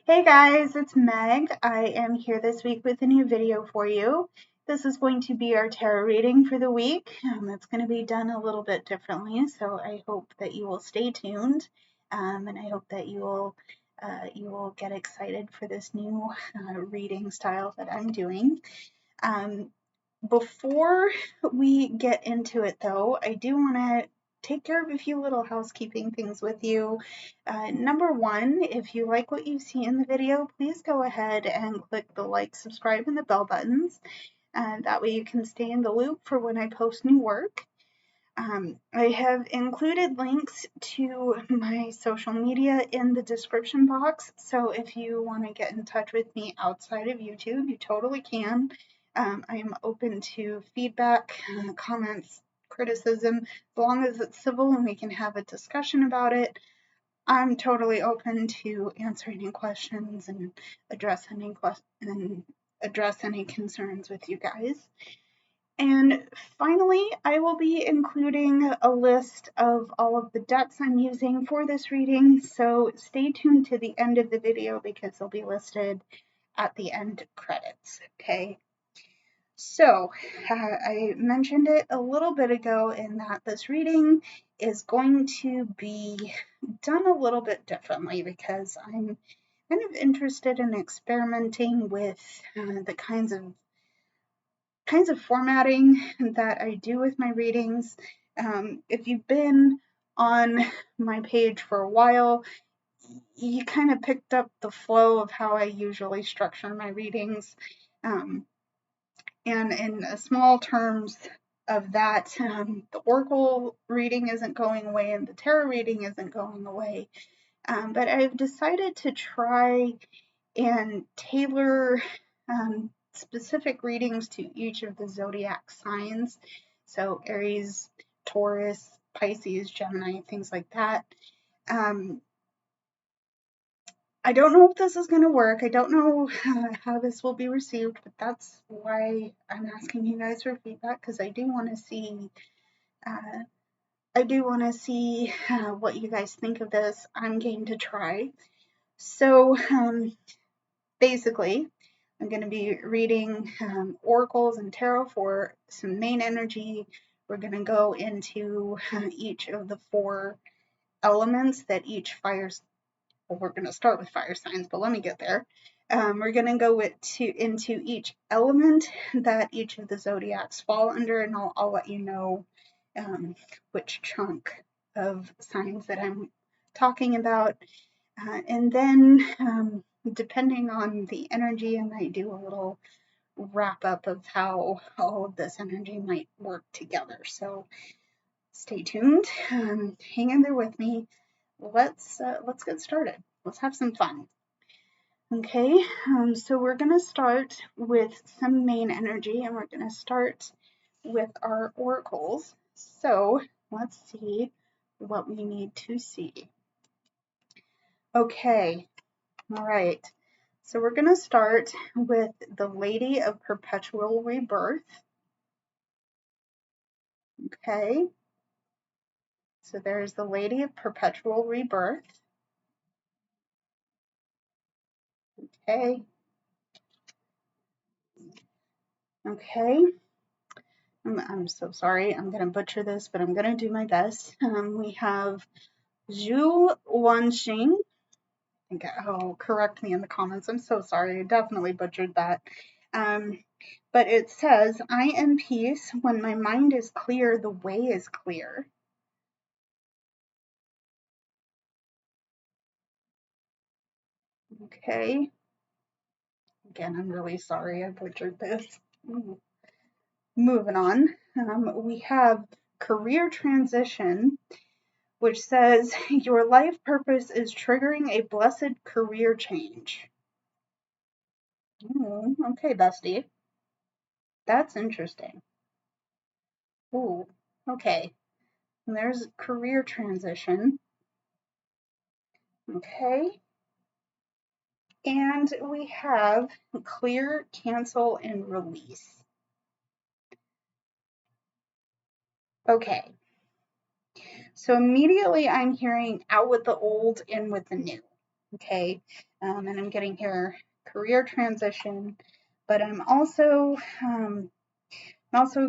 Hey guys, it's Meg. I am here this week with a new video for you. This is going to be our tarot reading for the week. It's going to be done a little bit differently, so I hope that you will stay tuned, and I hope that you will get excited for this new reading style that I'm doing. Um, Before we get into it, though, I do want to take care of a few little housekeeping things with you. Number one, if you like what you see in the video, please go ahead and click the like, subscribe, and the bell buttons. That way you can stay in the loop for when I post new work. I have included links to my social media in the description box, so if you want to get in touch with me outside of YouTube, you totally can. I am open to feedback, comments, criticism, as long as it's civil and we can have a discussion about it. I'm totally open to answering any questions and address any concerns with you guys. And finally, I will be including a list of all of the decks I'm using for this reading, so stay tuned to the end of the video because they'll be listed at the end credits, okay? So, I mentioned it a little bit ago in that this reading is going to be done a little bit differently because I'm kind of interested in experimenting with the kinds of formatting that I do with my readings. If you've been on my page for a while, you kind of picked up the flow of how I usually structure my readings. And in small terms of that, the Oracle reading isn't going away and the Tarot reading isn't going away. But I've decided to try and tailor specific readings to each of the zodiac signs. So Aries, Taurus, Pisces, Gemini, things like that. I don't know if this is going to work. I don't know how this will be received, but that's why I'm asking you guys for feedback because I do want to see. What you guys think of this. I'm game to try. So basically, I'm going to be reading oracles and tarot for some main energy. We're going to go into each of the four elements that each we're going to start with fire signs, but let me get there. We're going to go into each element that each of the zodiacs fall under, and I'll let you know which chunk of signs that I'm talking about. And then, depending on the energy, I might do a little wrap up of how all of this energy might work together. So stay tuned. Hang in there with me. Let's get started. Let's have some fun. Okay, so we're going to start with some main energy, and we're going to start with our oracles. So let's see what we need to see. Okay, all right. So we're going to start with the Lady of Perpetual Rebirth. Okay, so there's the Lady of Perpetual Rebirth. Okay. Okay. I'm so sorry. I'm going to butcher this, but I'm going to do my best. We have Zhu Wanxing. Correct me in the comments. I'm so sorry. I definitely butchered that. But it says, I am peace. When my mind is clear, the way is clear. Okay. Again, I'm really sorry I butchered this. Moving on. We have career transition, which says your life purpose is triggering a blessed career change. Okay, bestie. That's interesting. Ooh, okay. And there's career transition. Okay. And we have clear, cancel, and release. Okay. So immediately I'm hearing out with the old, in with the new. okay? And I'm getting here career transition, but I'm also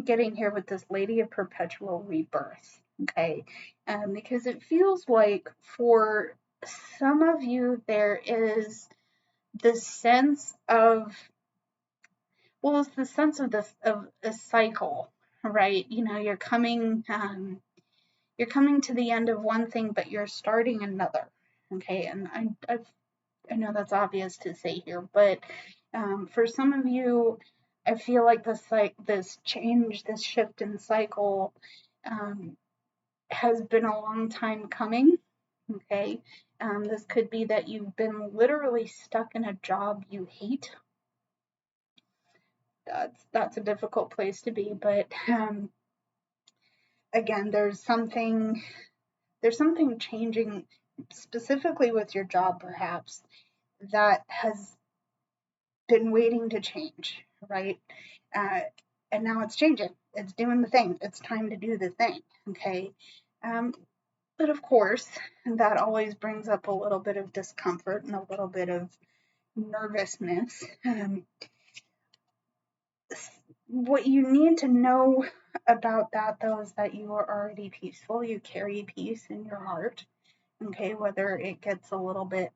getting here with this Lady of Perpetual Rebirth, okay? Because it feels like for some of you there is this sense of, well, it's the sense of this of a cycle, right? You know, you're coming to the end of one thing, but you're starting another, okay? And I know that's obvious to say here, but for some of you, I feel like this change, this shift in cycle, um, has been a long time coming. Okay, this could be that you've been literally stuck in a job you hate. That's a difficult place to be, but again, there's something changing specifically with your job, perhaps, that has been waiting to change, right? Uh, and now it's changing. It's doing the thing. It's time to do the thing. Okay. Um, but of course, that always brings up a little bit of discomfort and a little bit of nervousness. What you need to know about that, though, is that you are already peaceful. You carry peace in your heart. Okay. Whether it gets a little bit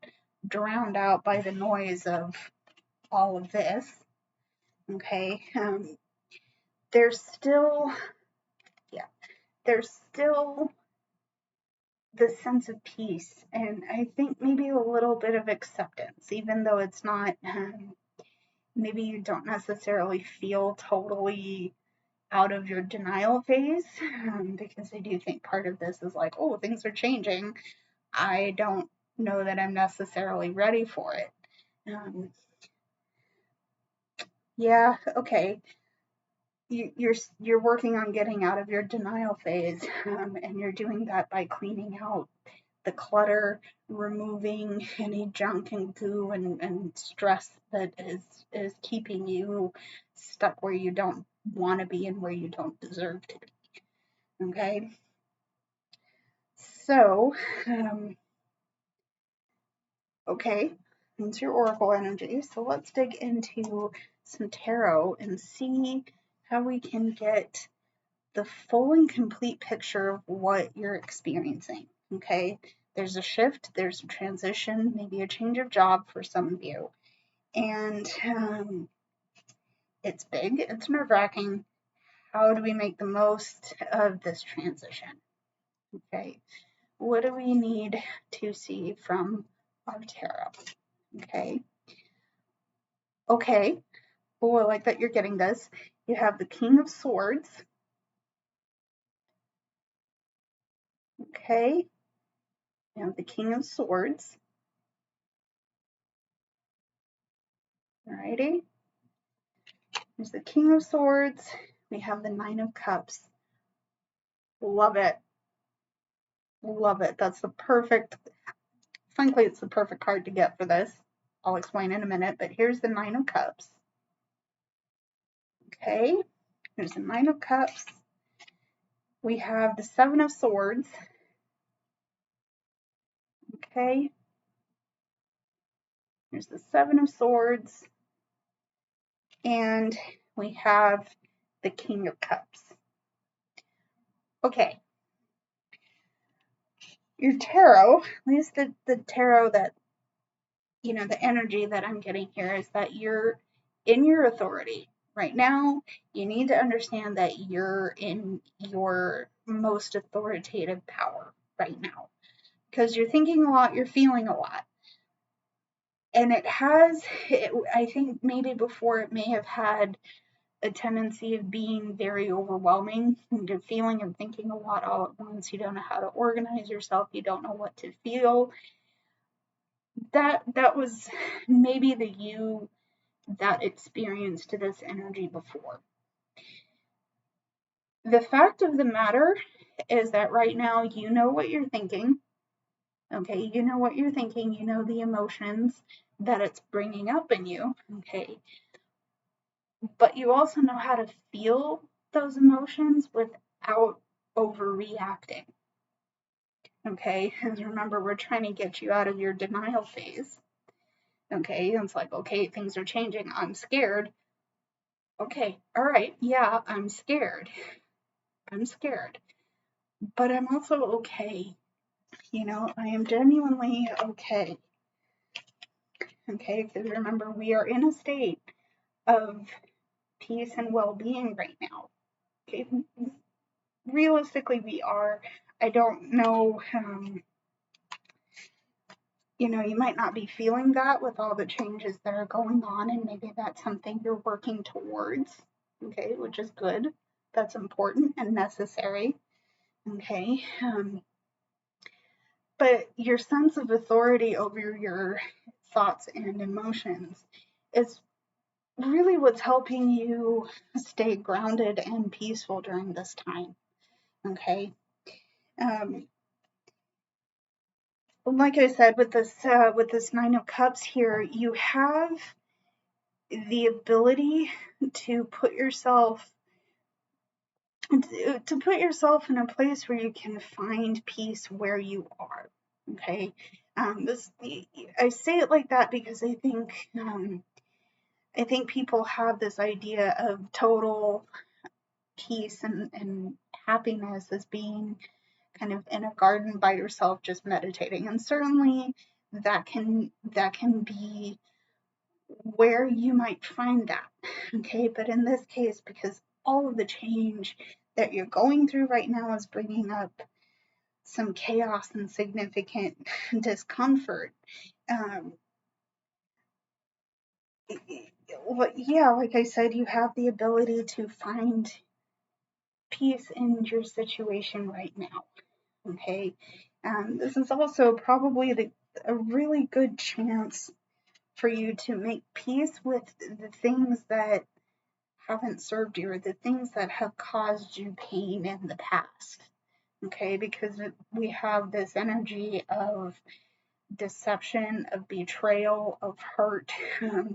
drowned out by the noise of all of this. Okay. There's still, yeah, there's still the sense of peace, and I think maybe a little bit of acceptance, even though it's not, maybe you don't necessarily feel totally out of your denial phase, because I do think part of this is like, oh, things are changing. I don't know that I'm necessarily ready for it. Um, yeah, okay. You're working on getting out of your denial phase, and you're doing that by cleaning out the clutter, removing any junk and goo and stress that is keeping you stuck where you don't want to be and where you don't deserve to be. Okay, so okay, that's your oracle energy. So let's dig into some tarot and see how we can get the full and complete picture of what you're experiencing. Okay, there's a shift, there's a transition, maybe a change of job for some of you, and it's big, it's nerve wracking. How do we make the most of this transition? Okay, what do we need to see from our tarot? Okay, okay. Oh, I like that you're getting this. You have the King of Swords. Okay, you have the King of Swords. Alrighty. There's the King of Swords. We have the Nine of Cups. Love it. Love it. That's the perfect, frankly, it's the perfect card to get for this. I'll explain in a minute, but here's the Nine of Cups. Okay, here's the Nine of Cups. We have the Seven of Swords. Okay, here's the Seven of Swords. And we have the King of Cups. Okay, your tarot, at least the tarot that, you know, the energy that I'm getting here is that you're in your authority. Right now, you need to understand that you're in your most authoritative power right now because you're thinking a lot, you're feeling a lot. And I think maybe before it may have had a tendency of being very overwhelming. You're feeling and thinking a lot all at once. You don't know how to organize yourself. You don't know what to feel. That was maybe the you that experienced this energy before. The fact of the matter is that right now you know what you're thinking. Okay, you know what you're thinking. You know the emotions that it's bringing up in you. Okay, but you also know how to feel those emotions without overreacting. Okay, and remember, we're trying to get you out of your denial phase. Okay, and it's like, okay, things are changing. I'm scared. Okay, all right, yeah, I'm scared. I'm scared. But I'm also okay. You know, I am genuinely okay. Okay, because remember, we are in a state of peace and well being right now. Okay, realistically, we are. I don't know, you know, you might not be feeling that with all the changes that are going on, and maybe that's something you're working towards, okay, which is good. That's important and necessary, okay. But your sense of authority over your thoughts and emotions is really what's helping you stay grounded and peaceful during this time, okay. Like I said, with this Nine of Cups here, you have the ability to put yourself in a place where you can find peace where you are. Okay, this I say it like that because I think people have this idea of total peace and happiness as being kind of in a garden by yourself just meditating, and certainly that can be where you might find that. Okay, but in this case, because all of the change that you're going through right now is bringing up some chaos and significant discomfort, um, yeah, like I said, you have the ability to find peace in your situation right now. Okay, this is also probably a really good chance for you to make peace with the things that haven't served you, or the things that have caused you pain in the past. Okay, because we have this energy of deception, of betrayal, of hurt.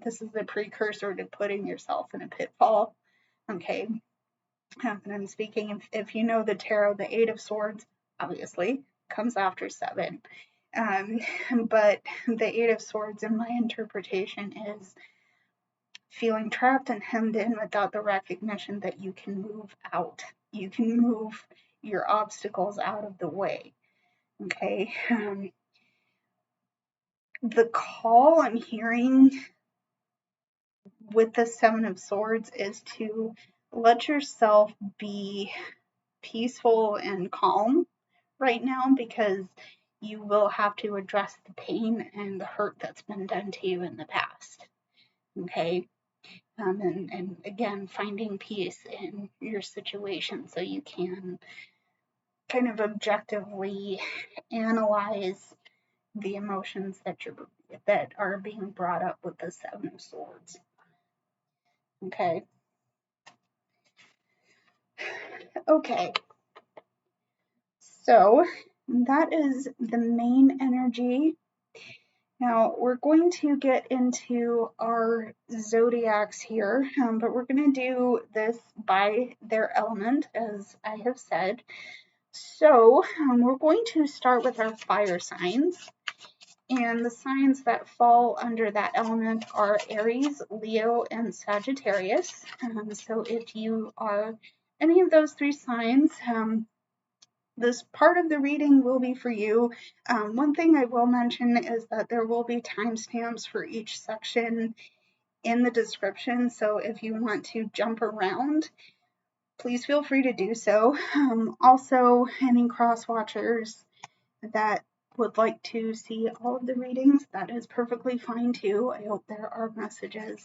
This is the precursor to putting yourself in a pitfall. Okay, and I'm speaking, if you know the tarot, the Eight of Swords obviously comes after Seven. Um, but the Eight of Swords, in my interpretation, is feeling trapped and hemmed in without the recognition that you can move out. You can move your obstacles out of the way. Okay. The call I'm hearing with the Seven of Swords is to let yourself be peaceful and calm right now, because you will have to address the pain and the hurt that's been done to you in the past. Okay. And again, finding peace in your situation so you can kind of objectively analyze the emotions that are being brought up with the Seven of Swords. Okay. Okay. So that is the main energy. Now we're going to get into our zodiacs here, but we're going to do this by their element, as I have said. So we're going to start with our fire signs, and the signs that fall under that element are Aries, Leo, and Sagittarius. So if you are any of those three signs, this part of the reading will be for you. One thing I will mention is that there will be timestamps for each section in the description, so if you want to jump around, please feel free to do so. Also, any cross watchers that would like to see all of the readings, that is perfectly fine too. I hope there are messages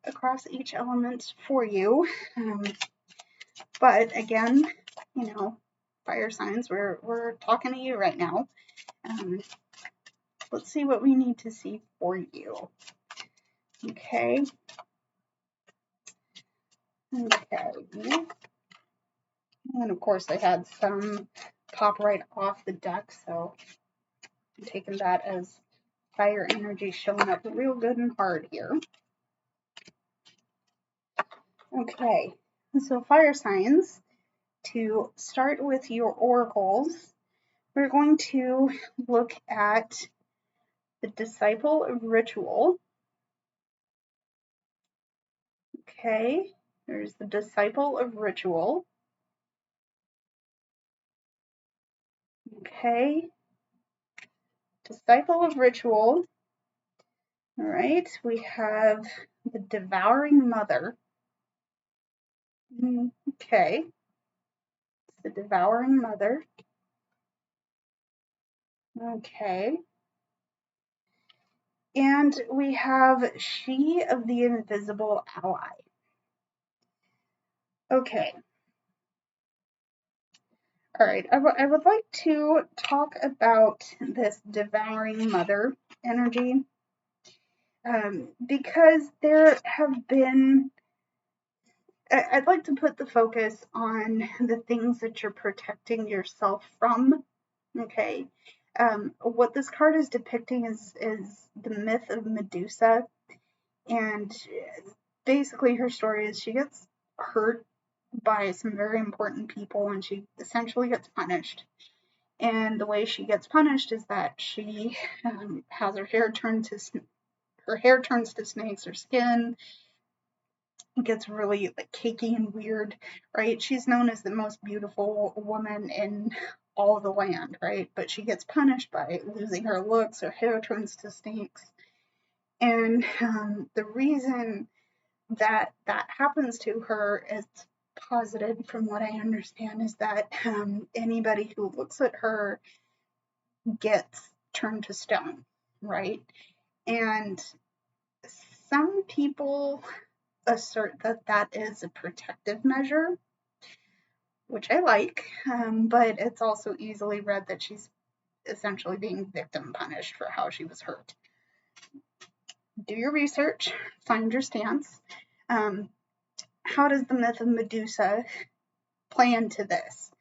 across each element for you. But again, you know, fire signs, we're talking to you right now. Let's see what we need to see for you. Okay. Okay. And of course, I had some pop right off the deck, so I'm taking that as fire energy showing up real good and hard here. Okay, so fire signs, to start with your oracles, we're going to look at the disciple of ritual. Okay, there's the disciple of ritual. Okay, disciple of ritual. All right, we have the devouring mother. Okay, it's the devouring mother. Okay, and we have she of the invisible ally. Okay, all right, I would like to talk about this devouring mother energy because there have been, I'd like to put the focus on the things that you're protecting yourself from. Okay. What this card is depicting is the myth of Medusa. And basically, her story is she gets hurt by some very important people and she essentially gets punished. And the way she gets punished is that she has her hair turns to snakes, her skin gets really like cakey and weird, right? She's known as the most beautiful woman in all the land, right? But she gets punished by losing her looks, her hair turns to snakes. And the reason that that happens to her is posited, from what I understand, is that anybody who looks at her gets turned to stone, right? And some people assert that that is a protective measure, which I like, but it's also easily read that she's essentially being victim punished for how she was hurt. Do your research, find your stance. How does the myth of Medusa play into this?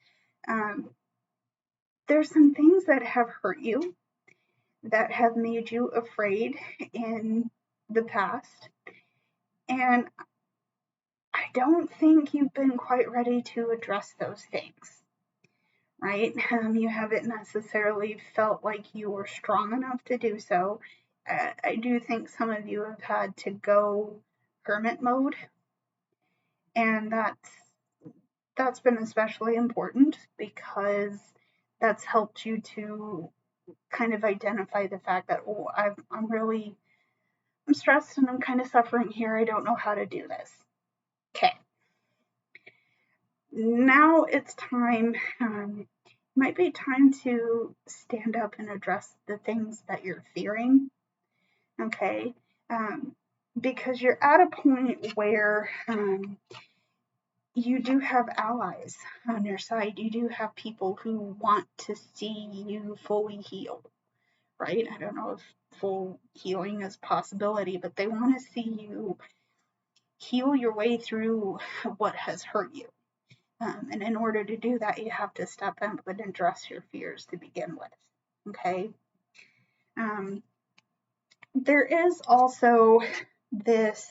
There's some things that have hurt you, that have made you afraid in the past, and I don't think you've been quite ready to address those things, right? You haven't necessarily felt like you were strong enough to do so. I do think some of you have had to go hermit mode, and that's been especially important because that's helped you to kind of identify the fact that, oh, I'm stressed and I'm kind of suffering here. I don't know how to do this. Okay. Now it's time, might be time to stand up and address the things that you're fearing. Okay. Because you're at a point where you do have allies on your side. You do have people who want to see you fully healed, right? I don't know if full healing is a possibility, but they want to see you heal your way through what has hurt you. And in order to do that, you have to step up and address your fears to begin with. Okay. There is also this.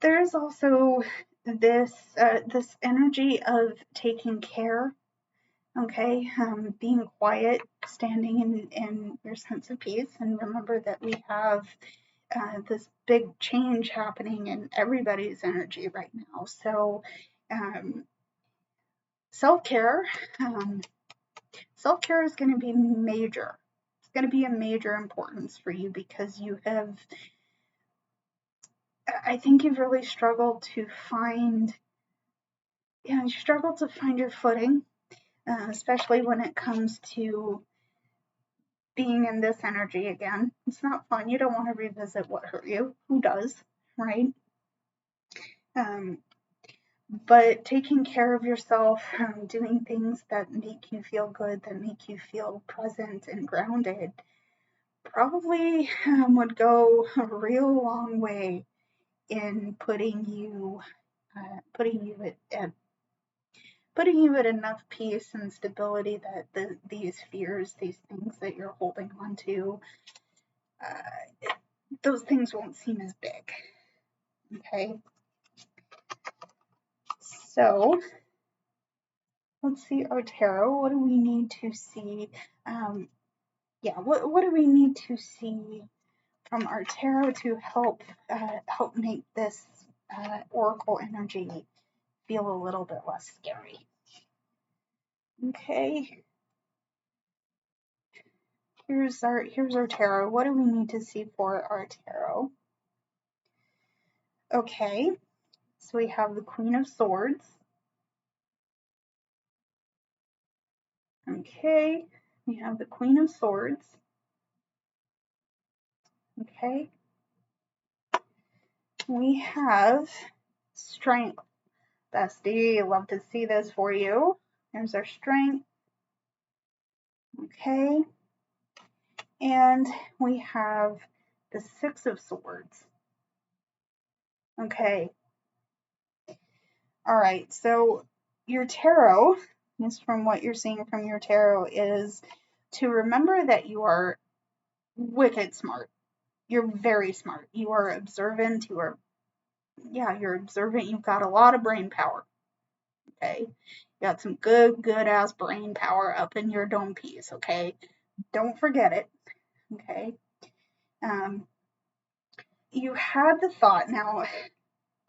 There's also this energy of taking care. Okay, being quiet, standing in your sense of peace, and remember that we have this big change happening in everybody's energy right now. So, self-care, self-care is going to be major. It's going to be a major importance for you because I think you've really struggled to find, you struggle to find your footing, especially when it comes to being in this energy again. It's not fun. You don't want to revisit what hurt you. Who does, right? But taking care of yourself, doing things that make you feel good, that make you feel present and grounded, probably would go a real long way in putting you at enough peace and stability that these fears, these things that you're holding on to, those things won't seem as big. Okay. So let's see our tarot. What do we need to see? What do we need to see from our tarot to help make this oracle energy feel a little bit less scary? Okay, here's our tarot. What do we need to see for our tarot? Okay, so we have the Queen of Swords. Okay, we have the Queen of Swords. Okay, we have Strength. Bestie, love to see this for you. There's our Strength. Okay, and we have the Six of Swords. Okay, all right, so your tarot, just from what you're seeing from your tarot, is to remember that you are wicked smart. You're very smart. You are observant. You're observant. You've got a lot of brain power. Okay, you got some good ass brain power up in your dome piece. Okay, don't forget it. Okay, you had the thought. Now,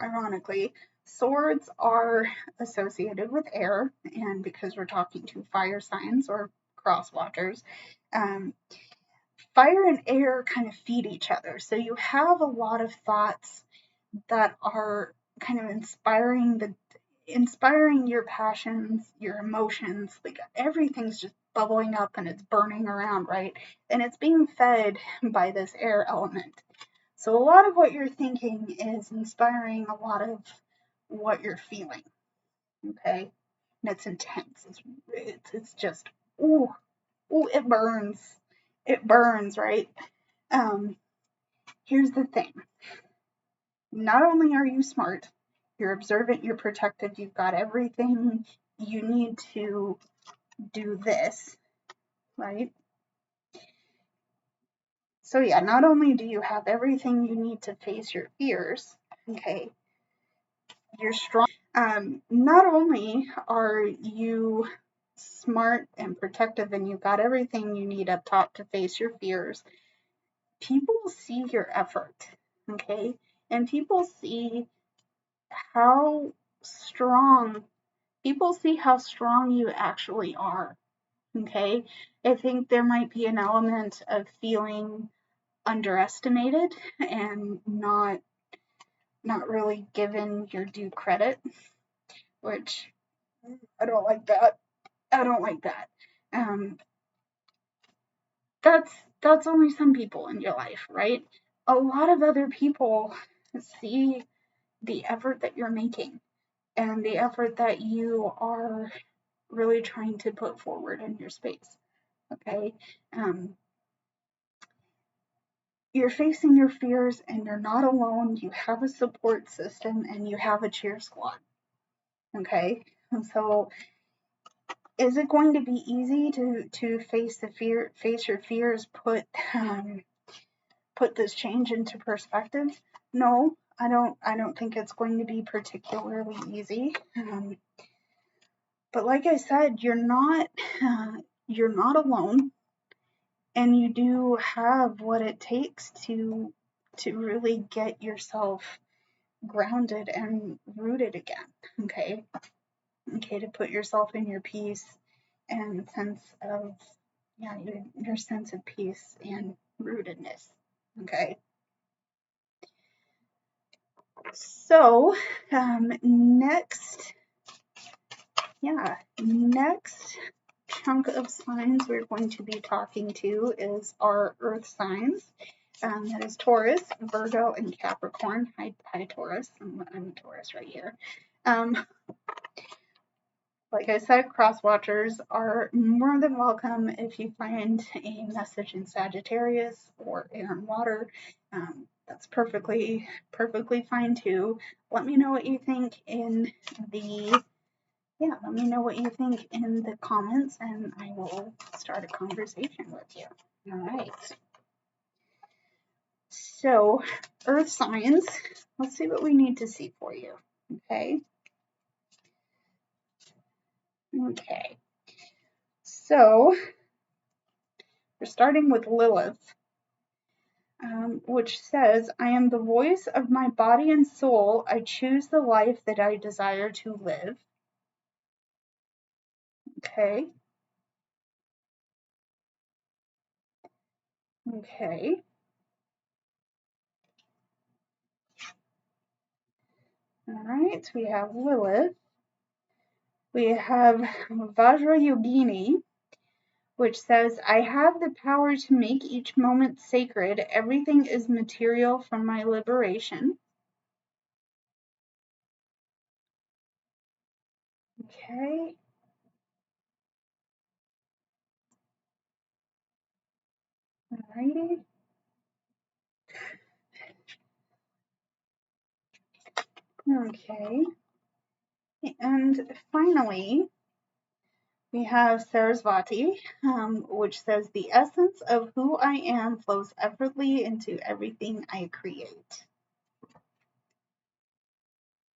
ironically, swords are associated with air, and because we're talking to fire signs or cross watchers, fire and air kind of feed each other. So you have a lot of thoughts that are kind of inspiring your passions, your emotions, like everything's just bubbling up and it's burning around, right? And it's being fed by this air element. So a lot of what you're thinking is inspiring a lot of what you're feeling. Okay? And it's intense. It's just ooh, it burns. It burns, right? Here's the thing. Not only are you smart, you're observant, you're protective, you've got everything you need to do this, right? So yeah, not only do you have everything you need to face your fears, okay, you're strong. Not only are you smart and protective and you've got everything you need up top to face your fears, people see your effort, okay? And people see how strong you actually are. Okay, I think there might be an element of feeling underestimated and not really given your due credit, which I don't like that. I don't like that. That's only some people in your life, right? A lot of other people see the effort that you're making and the effort that you are really trying to put forward in your space. Okay, you're facing your fears and you're not alone. You have a support system and you have a cheer squad. Okay, and so is it going to be easy to face your fears, put this change into perspective? No, I don't think it's going to be particularly easy. But like I said, you're not alone, and you do have what it takes to really get yourself grounded and rooted again. Okay, to put yourself in your peace and sense of your sense of peace and rootedness. Okay, so next chunk of signs we're going to be talking to is our earth signs. That is Taurus, Virgo, and Capricorn. Hi Taurus. I'm a Taurus right here. Like I said, cross watchers are more than welcome if you find a message in Sagittarius or air and water. That's perfectly fine too. Let me know what you think in the comments, and I will start a conversation with you. All right. So, earth signs, let's see what we need to see for you. Okay. Okay, so we're starting with Lilith, which says, I am the voice of my body and soul. I choose the life that I desire to live. Okay. Okay. All right. We have Lilith. We have Vajrayogini, which says, I have the power to make each moment sacred. Everything is material for my liberation. Okay. Alrighty. Okay. And finally, we have Sarasvati, which says, the essence of who I am flows effortlessly into everything I create.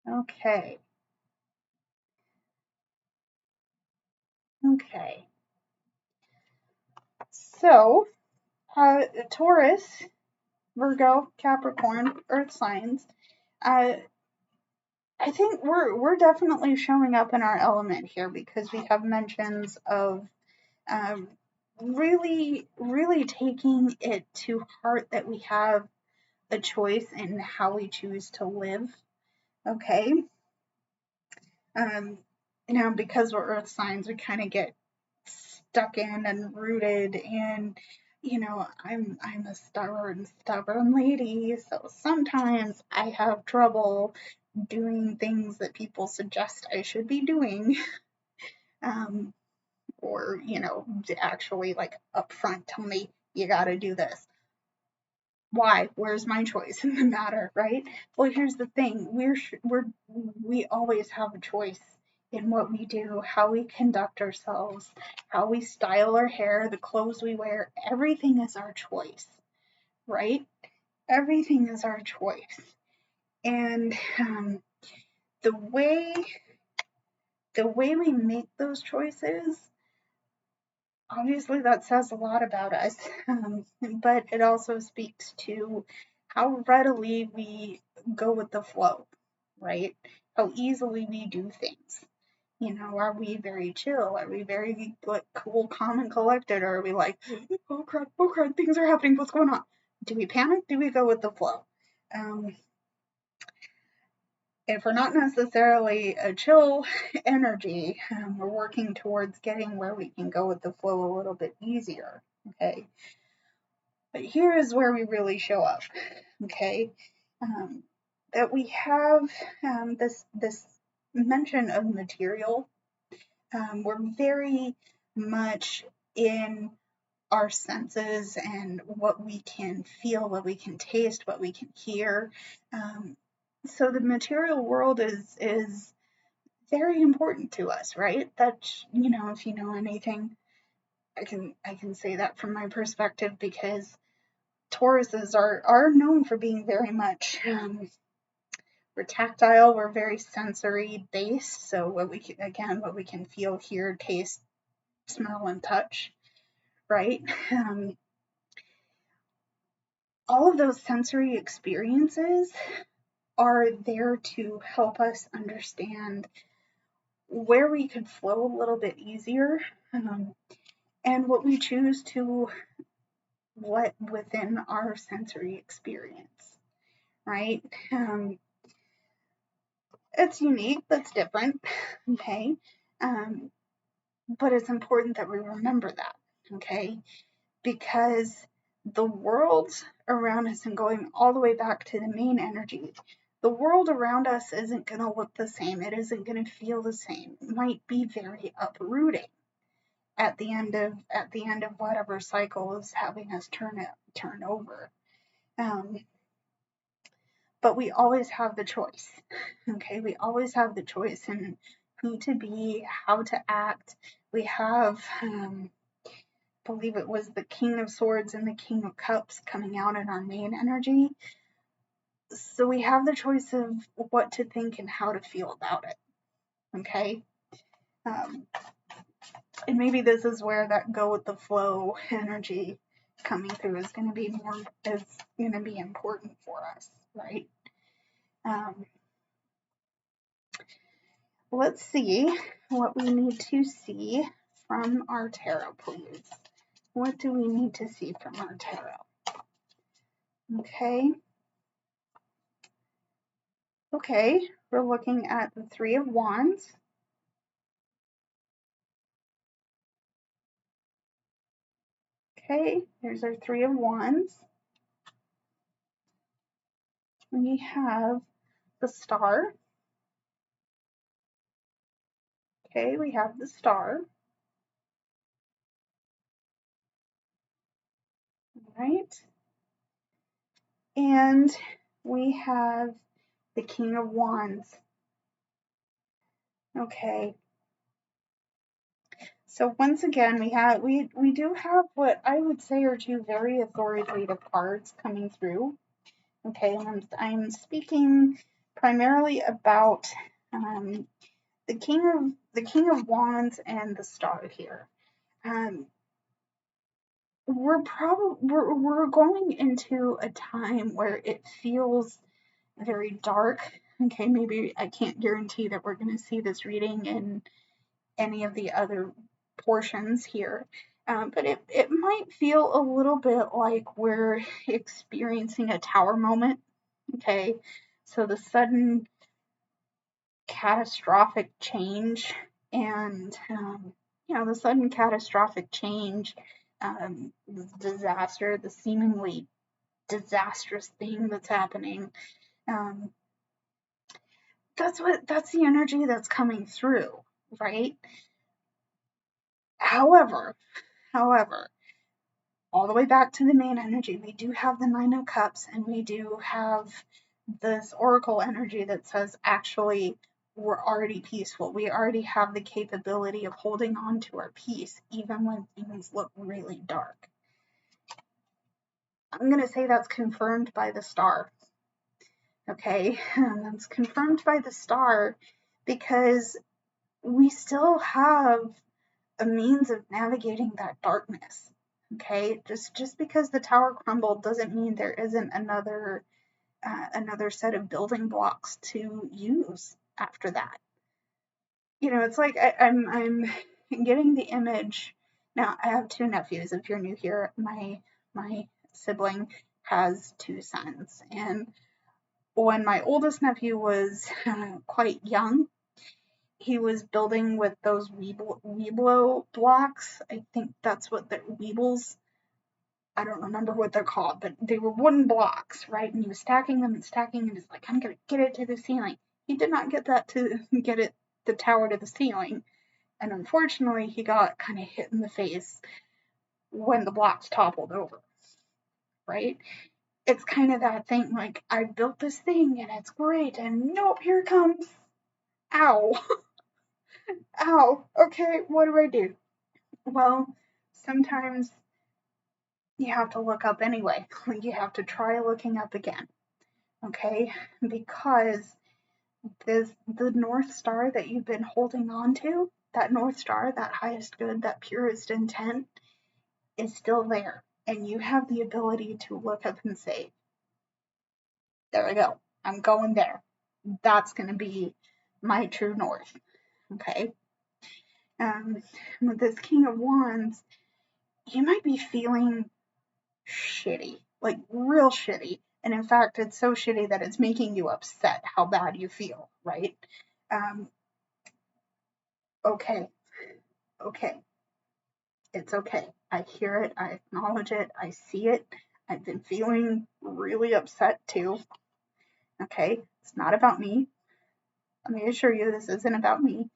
Okay. Okay. So, Taurus, Virgo, Capricorn, Earth signs, uh, I think we're definitely showing up in our element here because we have mentions of um, really taking it to heart that we have a choice in how we choose to live. Okay, um, because we're Earth signs, we kind of get stuck in and rooted in. I'm a stubborn lady, so sometimes I have trouble doing things that people suggest I should be doing, um, or actually like upfront tell me you got to do this. Why? Where's my choice in the matter, right? Well, here's the thing: we always have a choice in what we do, how we conduct ourselves, how we style our hair, the clothes we wear. Everything is our choice, right? Everything is our choice, and the way we make those choices, obviously that says a lot about us, but it also speaks to how readily we go with the flow, right? How easily we do things. Are we very chill? Are we very like cool, calm, and collected? Or are we like, oh crap, things are happening, what's going on? Do we panic? Do we go with the flow? Um, if we're not necessarily a chill energy, we're working towards getting where we can go with the flow a little bit easier. Okay. But here is where we really show up. Okay. That we have this mention of material. We're very much in our senses and what we can feel, what we can taste, what we can hear. So the material world is very important to us, right? That if you know anything, I can say that from my perspective because Tauruses are known for being very much we're tactile, we're very sensory based. So what we can feel, hear, taste, smell, and touch, right? All of those sensory experiences are there to help us understand where we could flow a little bit easier, and what we choose to let within our sensory experience, right? It's unique, that's different, okay? Um, but it's important that we remember that, okay? Because the world around us, and going all the way back to the main energy, the world around us isn't going to look the same. It isn't going to feel the same. It might be very uprooting at the end of whatever cycle is having us turn over. Um, but we always have the choice. Okay, we always have the choice in who to be, how to act. We have believe it was the King of Swords and the King of Cups coming out in our main energy. So we have the choice of what to think and how to feel about it. Okay. And maybe this is where that go with the flow energy coming through is going to be important for us, right? Let's see what we need to see from our tarot, please. What do we need to see from our tarot? Okay. Okay, we're looking at the Three of Wands. Okay, here's our Three of Wands. We have the Star. Okay, we have the Star. All right. And we have the King of Wands. Okay. So once again, we do have what I would say are two very authoritative cards coming through. Okay, and I'm speaking primarily about the King of Wands and the Star here. We're going into a time where it feels very dark. Okay, maybe I can't guarantee that we're going to see this reading in any of the other portions here, but it might feel a little bit like we're experiencing a tower moment. Okay, so the sudden catastrophic change and the sudden catastrophic change, the disaster, the seemingly disastrous thing that's happening. That's the energy that's coming through, right? However, all the way back to the main energy, we do have the Nine of Cups, and we do have this Oracle energy that says, actually, we're already peaceful. We already have the capability of holding on to our peace, even when things look really dark. I'm going to say that's confirmed by the Star. Okay, and that's confirmed by the Star because we still have a means of navigating that darkness. Okay, just because the tower crumbled doesn't mean there isn't another set of building blocks to use after that. It's like I'm getting the image. Now I have two nephews. If you're new here, my sibling has two sons, and when my oldest nephew was quite young, he was building with those Weeblo blocks. I think that's what they're, Weebles. I don't remember what they're called, but they were wooden blocks, right? And he was stacking them and stacking, and he's like, I'm gonna get it to the ceiling. He did not get the tower to the ceiling, and unfortunately, he got kind of hit in the face when the blocks toppled over, right? It's kind of that thing, like, I built this thing and it's great, and nope, here it comes. Ow. Ow. Okay, what do I do? Well, sometimes you have to look up anyway. You have to try looking up again, okay? Because the North Star that you've been holding on to, that North Star, that highest good, that purest intent, is still there. And you have the ability to look up and say, there I go. I'm going there. That's going to be my true north, okay? With this King of Wands, you might be feeling shitty, like real shitty. And in fact, it's so shitty that it's making you upset how bad you feel, right? Okay. It's okay. I hear it. I acknowledge it. I see it. I've been feeling really upset too. Okay. It's not about me. Let me assure you, this isn't about me.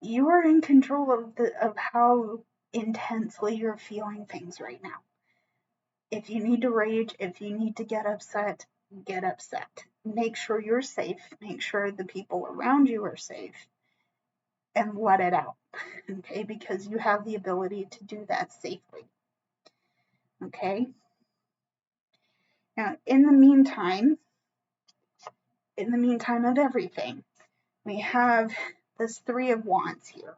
You are in control of how intensely you're feeling things right now. If you need to rage, if you need to get upset, get upset. Make sure you're safe. Make sure the people around you are safe. And let it out. Okay? Because you have the ability to do that safely. Okay? Now, in the meantime of everything, we have this Three of Wands here.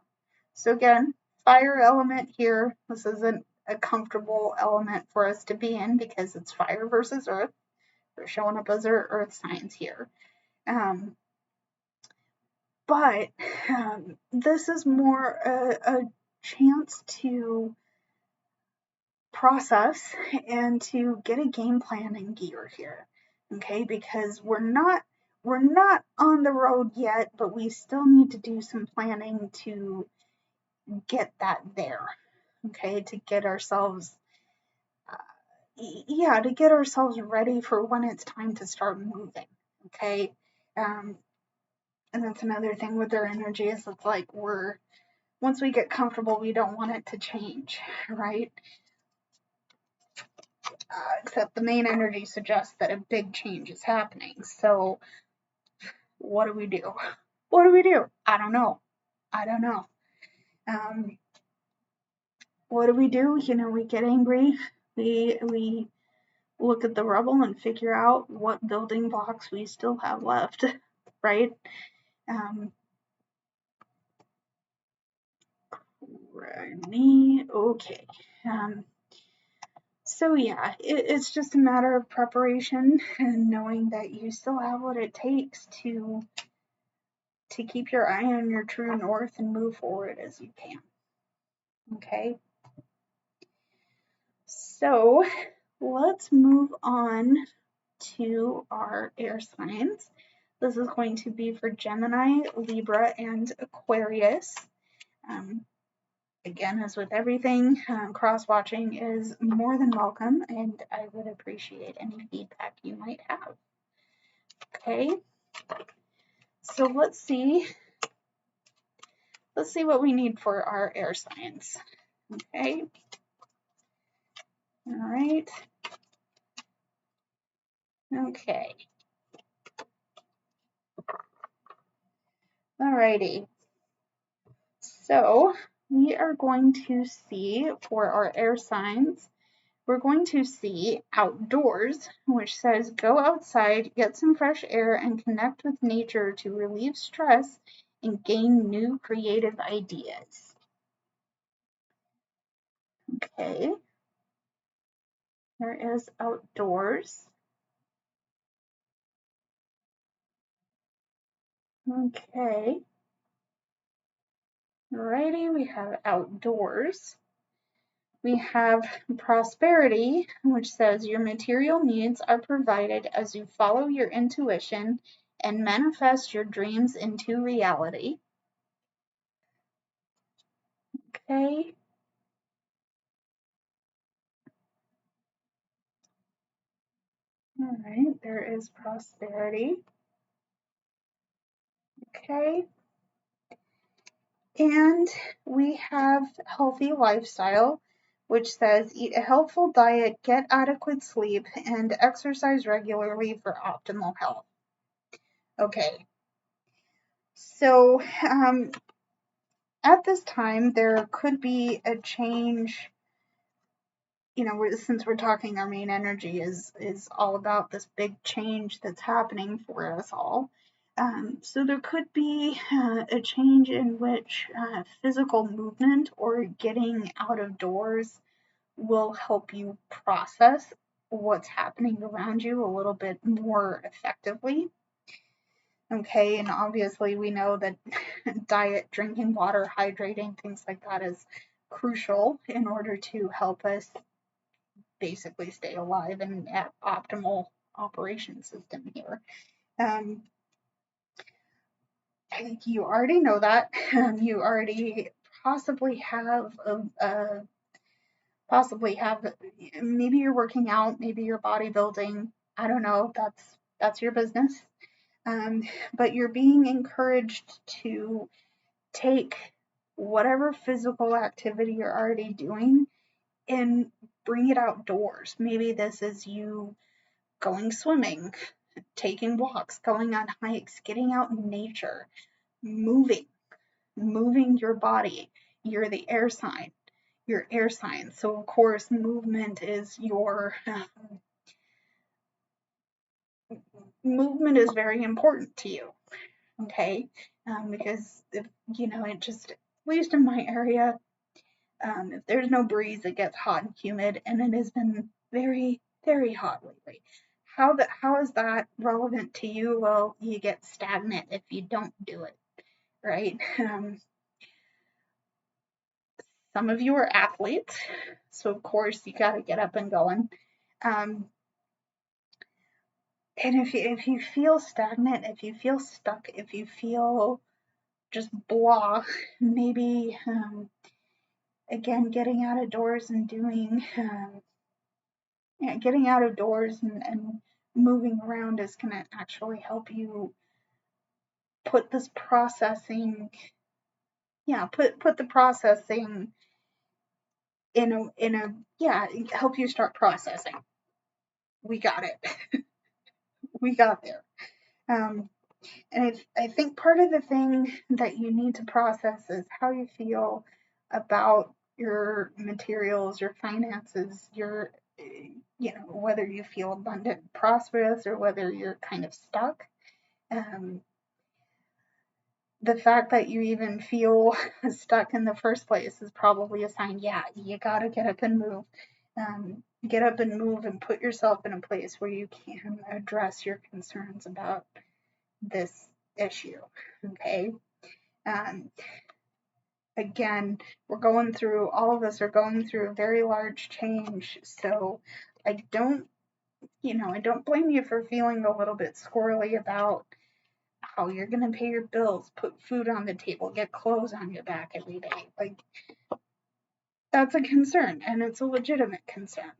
So again, fire element here. This isn't a comfortable element for us to be in because it's fire versus earth. We're showing up as our earth signs here. But this is more a chance to process and to get a game plan in gear here. Okay, because we're not on the road yet, but we still need to do some planning to get that there. Okay, to get ourselves to get ourselves ready for when it's time to start moving. Okay. And that's another thing with their energy is it's like once we get comfortable, we don't want it to change, right? Except the main energy suggests that a big change is happening. So what do we do? What do we do? I don't know. What do? We get angry. We look at the rubble and figure out what building blocks we still have left, right? Okay. So yeah, it's just a matter of preparation and knowing that you still have what it takes to keep your eye on your true north and move forward as you can. Okay. So let's move on to our air signs. This is going to be for Gemini, Libra, and Aquarius. Again, as with everything, cross-watching is more than welcome, and I would appreciate any feedback you might have. Okay, so let's see what we need for our air signs. Okay, all right, okay, all righty. So we are going to see for our air signs, we're going to see outdoors, which says go outside, get some fresh air, and connect with nature to relieve stress and gain new creative ideas. Okay, there is outdoors. Okay, alrighty, we have outdoors. We have prosperity, which says your material needs are provided as you follow your intuition and manifest your dreams into reality. Okay. All right, there is prosperity. Okay. And we have healthy lifestyle, which says eat a healthful diet, get adequate sleep, and exercise regularly for optimal health. Okay. So at this time, there could be a change. Since we're talking, our main energy is all about this big change that's happening for us all. So there could be a change in which physical movement or getting out of doors will help you process what's happening around you a little bit more effectively. Okay, and obviously we know that diet, drinking water, hydrating, things like that is crucial in order to help us basically stay alive and at optimal operation system here. I think you already know that. You already possibly have maybe you're working out, maybe you're bodybuilding. I don't know. That's your business. But you're being encouraged to take whatever physical activity you're already doing and bring it outdoors. Maybe this is you going swimming, taking walks, going on hikes, getting out in nature, moving your body. You're the air sign. Your air sign. So of course, movement is movement is very important to you. okay? Because if, it just, at least in my area, if there's no breeze, it gets hot and humid, and it has been very, very hot lately. How is that relevant to you? Well, you get stagnant if you don't do it, right? Some of you are athletes, so of course you got to get up and going. Um, and if you feel stagnant, if you feel stuck, if you feel just blah, maybe again getting out of doors and doing getting out of doors and moving around is going to actually help you put this processing, put the processing help you start processing. We got it. We got there. And I think part of the thing that you need to process is how you feel about your materials, your finances, whether you feel abundant, prosperous, or whether you're kind of stuck. The fact that you even feel stuck in the first place is probably a sign, yeah, you gotta get up and move. Get up and move and put yourself in a place where you can address your concerns about this issue. Okay. Again, all of us are going through a very large change. So I don't blame you for feeling a little bit squirrely about how you're going to pay your bills, put food on the table, get clothes on your back every day. Like, that's a concern, and it's a legitimate concern.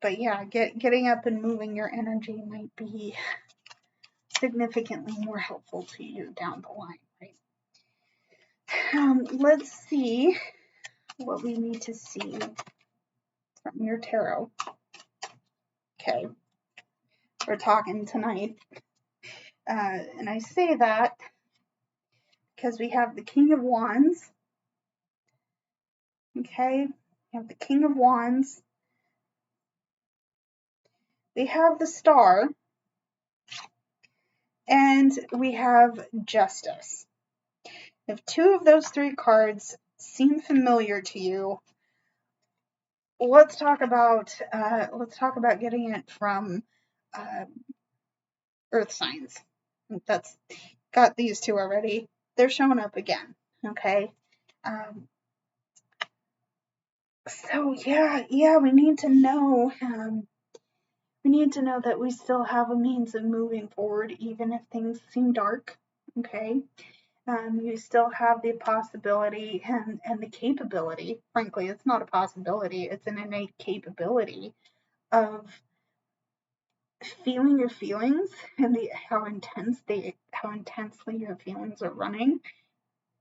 But yeah, getting up and moving your energy might be significantly more helpful to you down the line, right? Let's see what we need to see from your tarot. Okay, we're talking tonight. And I say that because we have the King of Wands. Okay, we have the King of Wands. We have the Star. And we have Justice. If two of those three cards seem familiar to you, let's talk about getting it from Earth signs. That's got these two already. They're showing up again. Okay. So yeah, we need to know. We need to know that we still have a means of moving forward, even if things seem dark. Okay. You still have the possibility and the capability. Frankly, it's not a possibility; it's an innate capability of feeling your feelings and how intensely your feelings are running.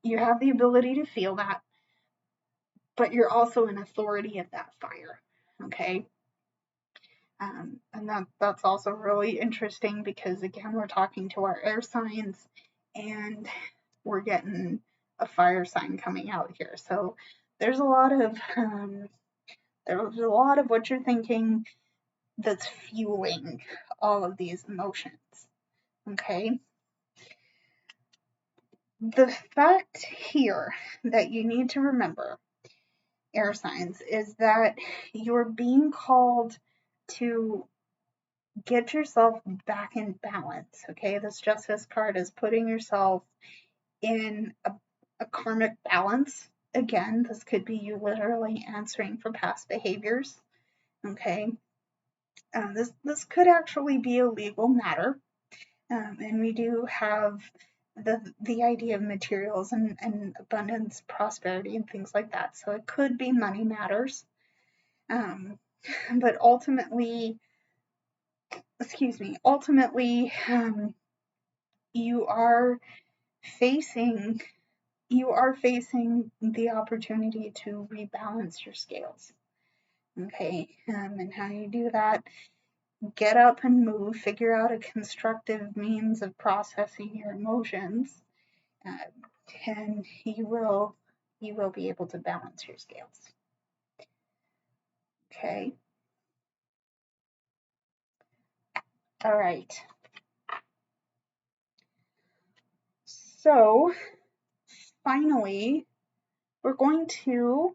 You have the ability to feel that, but you're also an authority of that fire. Okay. And that's also really interesting because again, we're talking to our air signs and we're getting a fire sign coming out here. So there's a lot of what you're thinking that's fueling all of these emotions. Okay. The fact here that you need to remember, air signs, is that you're being called to get yourself back in balance. Okay, this Justice card is putting yourself in a karmic balance. Again, this could be you literally answering for past behaviors. Okay, this could actually be a legal matter, and we do have the idea of materials and abundance, prosperity, and things like that. So it could be money matters, but ultimately, you are facing the opportunity to rebalance your scales. Okay, and how you do that, get up and move, figure out a constructive means of processing your emotions, and you will be able to balance your scales. Okay. All right. So finally, we're going to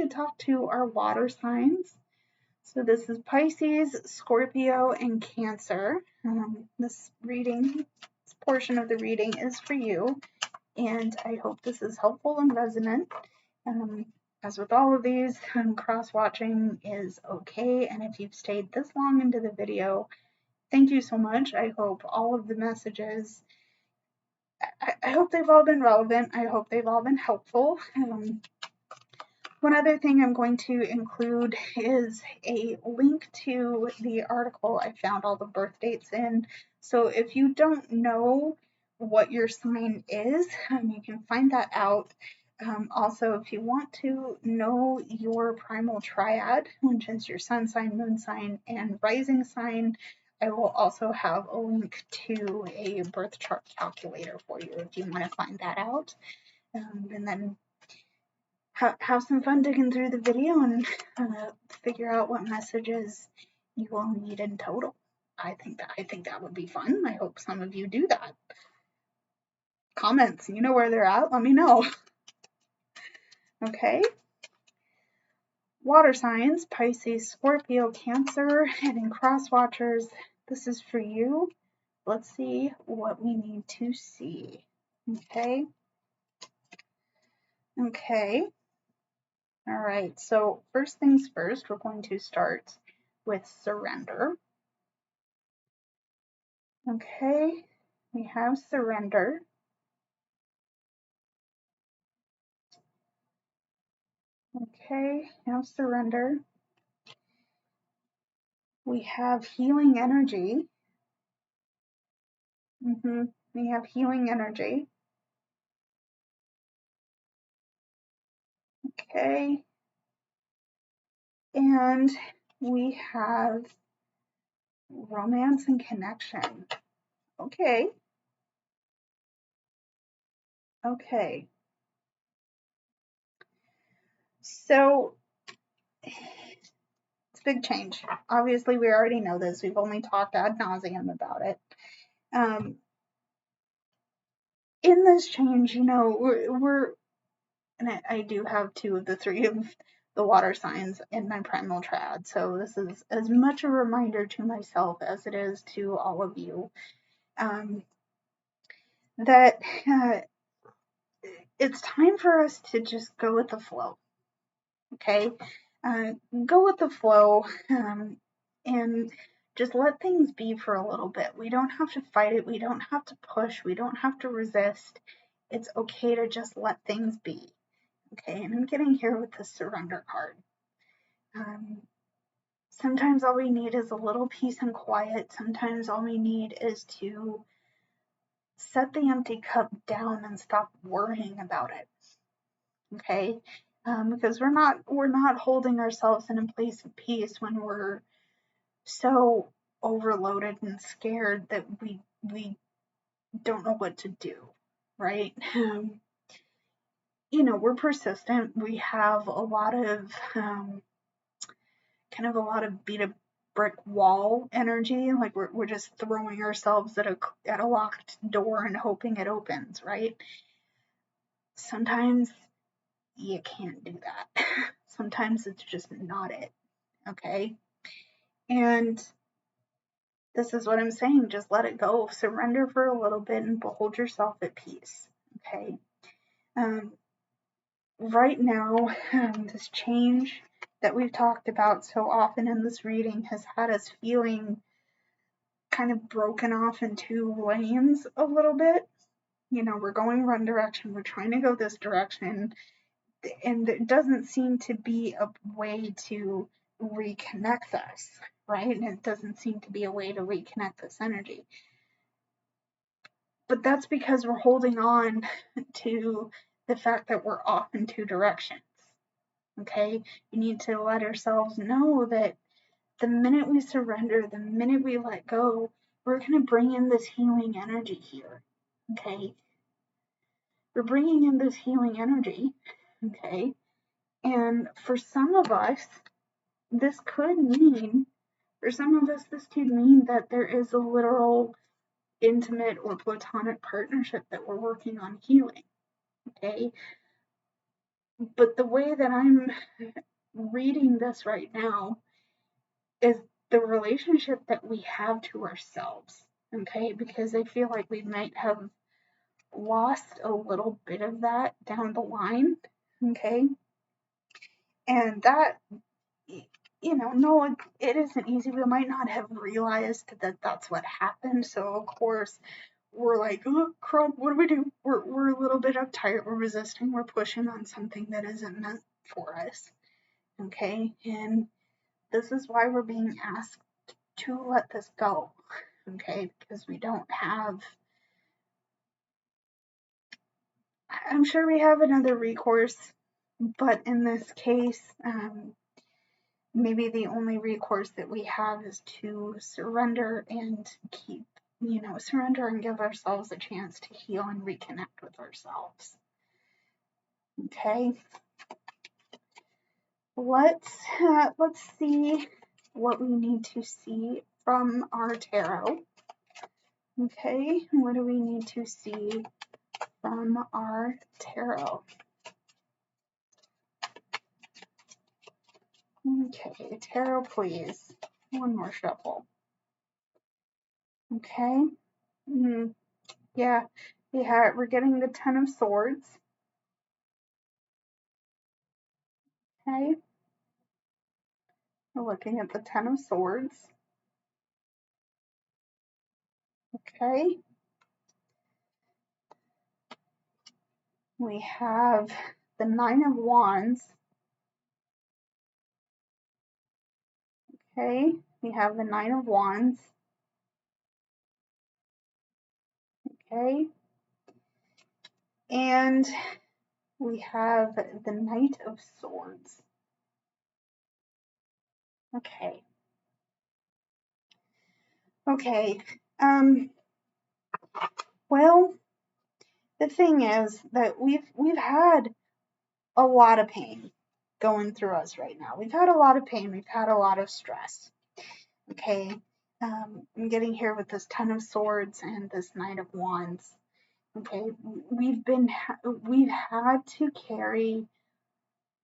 talk to our water signs. So this is Pisces, Scorpio, and Cancer. This portion of the reading is for you, and I hope this is helpful and resonant. As with all of these, cross-watching is okay, and if you've stayed this long into the video, thank you so much. I hope all of the messages, I hope they've all been relevant. I hope they've all been helpful. One other thing I'm going to include is a link to the article I found all the birth dates in. So if you don't know what your sign is, you can find that out. Also, if you want to know your primal triad, which is your sun sign, moon sign, and rising sign, I will also have a link to a birth chart calculator for you if you want to find that out. And then have some fun digging through the video and figure out what messages you will need in total. I think that would be fun. I hope some of you do that. Comments, you know where they're at. Let me know. Okay. Water signs, Pisces, Scorpio, Cancer, and in cross watchers, this is for you. Let's see what we need to see. Okay. Okay. All right. So first things first, we're going to start with surrender. Okay. We have surrender. Okay. Now surrender. We have healing energy. We have healing energy. Okay. And we have romance and connection. Okay. Okay. So it's a big change. Obviously, we already know this. We've only talked ad nauseum about it. In this change, you know, we're and I do have 2 of the 3 of the water signs in my primal triad. So this is as much a reminder to myself as it is to all of you that it's time for us to just go with the flow. Okay? Go with the flow and just let things be for a little bit. We don't have to fight it. We don't have to push. We don't have to resist. It's okay to just let things be. Okay, and I'm getting here with the surrender card. Sometimes all we need is a little peace and quiet. Sometimes all we need is to set the empty cup down and stop worrying about it. Okay, because we're not holding ourselves in a place of peace when we're so overloaded and scared that we don't know what to do, right? You know, we're persistent. We have a lot of a lot of beat a brick wall energy, like we're just throwing ourselves at a locked door and hoping it opens, right? Sometimes you can't do that. Sometimes it's just not it. Okay? And this is what I'm saying, just let it go. Surrender for a little bit and behold yourself at peace. Okay? Right now, this change that we've talked about so often in this reading has had us feeling kind of broken off in 2 lanes a little bit. You know, we're going one direction, we're trying to go this direction, and there doesn't seem to be a way to reconnect us, right? And it doesn't seem to be a way to reconnect this energy. But that's because we're holding on to the fact that we're off in 2 directions. Okay? We need to let ourselves know that the minute we surrender, the minute we let go, we're going to bring in this healing energy here. Okay? We're bringing in this healing energy. Okay? And for some of us, this could mean that there is a literal intimate or platonic partnership that we're working on healing. Okay. But the way that I'm reading this right now is the relationship that we have to ourselves. Okay. Because I feel like we might have lost a little bit of that down the line. Okay. And that, no, it isn't easy. We might not have realized that that's what happened. So, of course, we're like, oh, crud, what do we do? We're a little bit uptight. We're resisting. We're pushing on something that isn't meant for us. Okay. And this is why we're being asked to let this go. Okay. Because we don't have, I'm sure we have another recourse, but in this case, maybe the only recourse that we have is to surrender and surrender and give ourselves a chance to heal and reconnect with ourselves. Okay. Let's see what we need to see from our tarot. Okay, what do we need to see from our tarot? Okay, tarot, please. One more shuffle. Okay. Yeah, we're getting the Ten of Swords. Okay. We're looking at the Ten of Swords. Okay. We have the Nine of Wands. Okay. We have the Nine of Wands. Okay. And we have the Knight of Swords. Okay. Okay. Well, the thing is that we've had a lot of pain going through us right now. We've had a lot of pain. We've had a lot of stress. Okay. I'm getting here with this Ten of Swords and this Knight of Wands. Okay. We've had to carry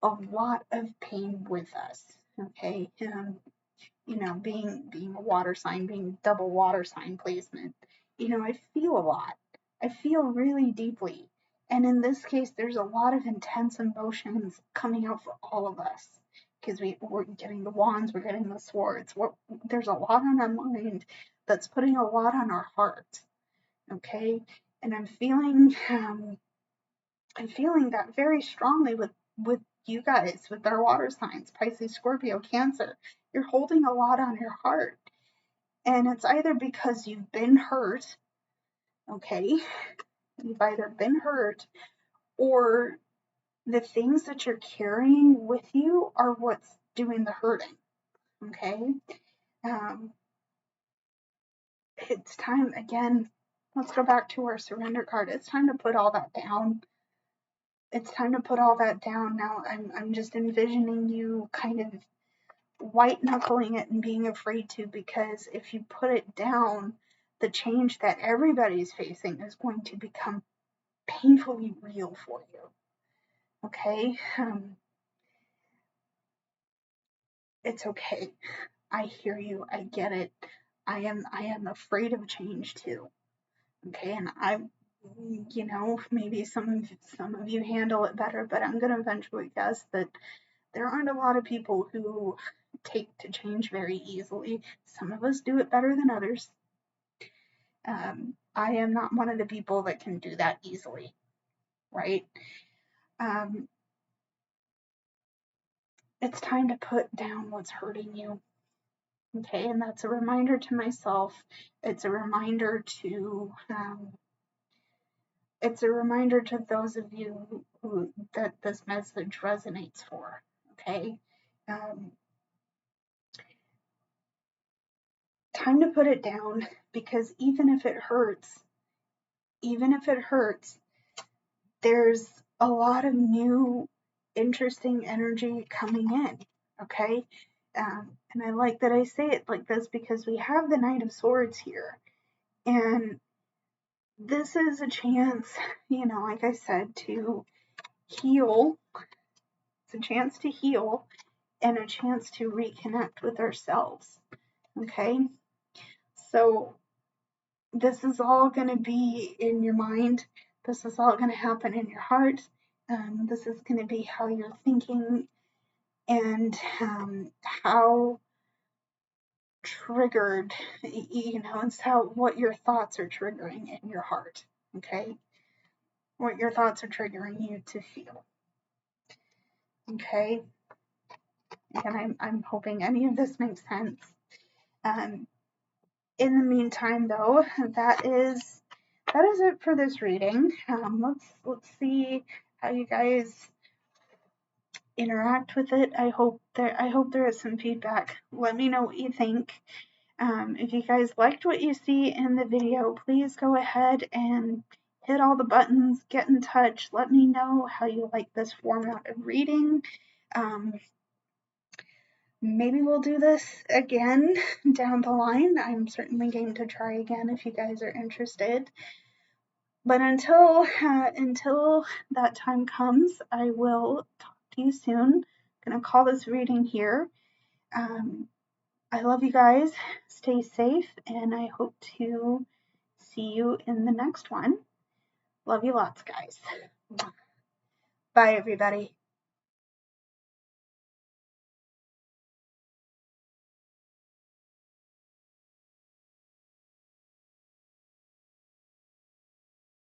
a lot of pain with us. Okay. Being a water sign, being double water sign placement, I feel a lot. I feel really deeply. And in this case, there's a lot of intense emotions coming out for all of us because we're getting the wands, we're getting the swords. There's a lot on our mind that's putting a lot on our heart. Okay. And I'm feeling that very strongly with you guys, with our water signs, Pisces, Scorpio, Cancer. You're holding a lot on your heart. And it's either because you've been hurt, okay? You've either been hurt, or the things that you're carrying with you are what's doing the hurting, okay? It's time, again, let's go back to our surrender card. It's time to put all that down. It's time to put all that down. Now I'm just envisioning you kind of white knuckling it and being afraid to, because if you put it down, the change that everybody's facing is going to become painfully real for you. Okay? It's okay. I hear you. I get it. I am afraid of change too. Okay? And maybe some of you handle it better, but I'm going to eventually guess that there aren't a lot of people who take to change very easily. Some of us do it better than others. I am not one of the people that can do that easily, right? It's time to put down what's hurting you. Okay, and that's a reminder to myself. It's a reminder to those of you who that this message resonates for. Okay, time to put it down, because even if it hurts, there's a lot of new, interesting energy coming in. Okay, and I like that I say it like this because we have the Knight of Swords here. And this is a chance, like I said, to heal. It's a chance to heal and a chance to reconnect with ourselves. Okay? So this is all going to be in your mind. This is all going to happen in your heart. This is going to be how you're thinking and how triggered, it's how what your thoughts are triggering in your heart. Okay? What your thoughts are triggering you to feel. Okay? And I'm hoping any of this makes sense. In the meantime, though, that is it for this reading. Let's see how you guys interact with it. I hope there is some feedback. Let me know what you think. If you guys liked what you see in the video, please go ahead and hit all the buttons, get in touch, let me know how you like this format of reading. Maybe we'll do this again down the line. I'm certainly going to try again if you guys are interested. But until that time comes, I will talk to you soon. I'm going to call this reading here. I love you guys. Stay safe, and I hope to see you in the next one. Love you lots, guys. Bye, everybody.